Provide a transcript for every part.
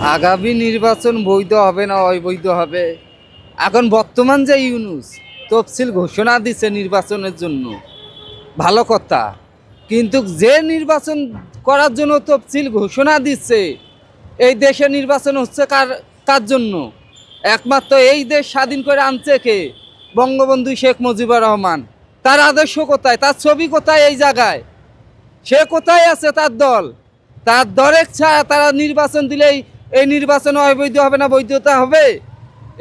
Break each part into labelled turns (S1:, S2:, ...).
S1: আগামী নির্বাচন বৈধ হবে না অবৈধ হবে, এখন বর্তমান যে ইউনূস তফসিল ঘোষণা দিছে নির্বাচনের জন্য, ভালো কথা। কিন্তু যে নির্বাচন করার জন্য তফসিল ঘোষণা দিচ্ছে, এই দেশে নির্বাচন হচ্ছে কার জন্য? একমাত্র এই দেশ স্বাধীন করে আনছে কে? বঙ্গবন্ধু শেখ মুজিবুর রহমান। তার আদর্শ কোথায়? তার ছবি কোথায় এই জায়গায়? সে কোথায় আছে? তার দল, তার দলের ছায়া তারা নির্বাচন দিলেই এই নির্বাচন অবৈধ হবে না বৈধতা হবে?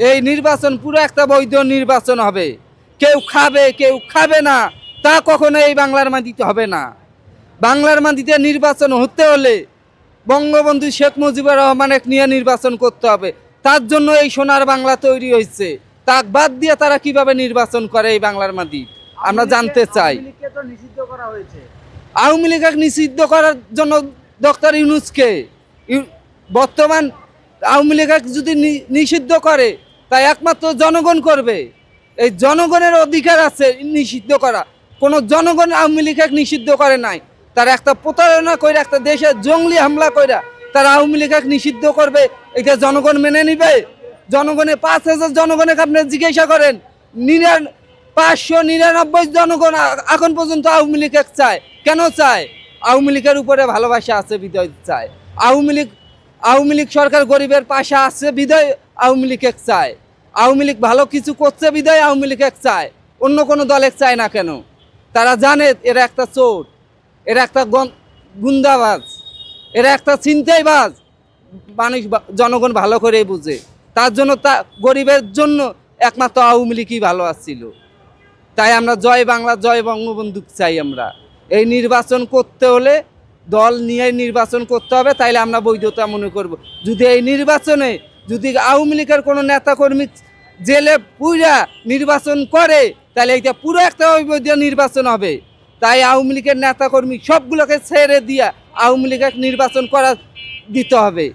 S1: এই নির্বাচন পুরো একটা বৈধ নির্বাচন হবে। কেউ খাবে কেউ খাবে না, তা কখনো এই বাংলার মাটিতে হবে না। বাংলার মাটিতে নির্বাচন হতে হলে বঙ্গবন্ধু শেখ মুজিবুর রহমানের নিয়ে নির্বাচন করতে হবে। তার জন্য এই সোনার বাংলা তৈরি হয়েছে। তা বাদ দিয়ে তারা কিভাবে নির্বাচন করে এই বাংলার মাটি, আমরা জানতে চাই। আওয়ামী লীগকে নিষিদ্ধ করার জন্য ডক্টর ইউনূসকে, বর্তমান আওয়ামী লীগ যদি নিষিদ্ধ করে, তাই একমাত্র জনগণ করবে। এই জনগণের অধিকার আছে নিষিদ্ধ করা। কোনো জনগণ আওয়ামী লীগ নিষিদ্ধ করে নাই। তারা একটা প্রতারণা করে, একটা দেশে জঙ্গলি হামলা করে তারা আওয়ামী লীগ নিষিদ্ধ করবে, এটা জনগণ মেনে নিবে? জনগণের 5,000 জনগণকে আপনি জিজ্ঞাসা করেন, 599 জনগণ এখন পর্যন্ত আওয়ামী লীগ চায়। কেন চায়? আওয়ামী লীগের উপরে ভালোবাসা আছে বিধায় চায়। আওয়ামী লীগ সরকার গরিবের পাশে আছে বিধায় আওয়ামী লীগ চায়। আওয়ামী লীগ ভালো কিছু করছে বিধায় আওয়ামী লীগ চায়, অন্য কোনো দলে চায় না কেন? তারা জানে এরা একটা চোর, এরা একটা গুন্দাবাজ, এরা একটা ছিনতাইবাজ। মানুষ জনগণ ভালো করেই বুঝে। তার জন্য গরিবের জন্য একমাত্র আওয়ামী লীগই ভালো আসছিল। তাই আমরা জয় বাংলা জয় বঙ্গবন্ধু চাই। আমরা এই নির্বাচন করতে হলে দল নিয়ে নির্বাচন করতে হবে, তাইলে আমরা বৈধতা মনে করব। যদি এই নির্বাচনে যদি আওয়ামী লীগের কোনো নেতাকর্মী জেলে পুরা নির্বাচন করে, তাহলে এটা পুরো একটা অবৈধ নির্বাচন হবে। তাই আওয়ামী লীগের নেতাকর্মী সবগুলোকে ছেড়ে দিয়া আওয়ামী লীগের নির্বাচন করা দিতে হবে।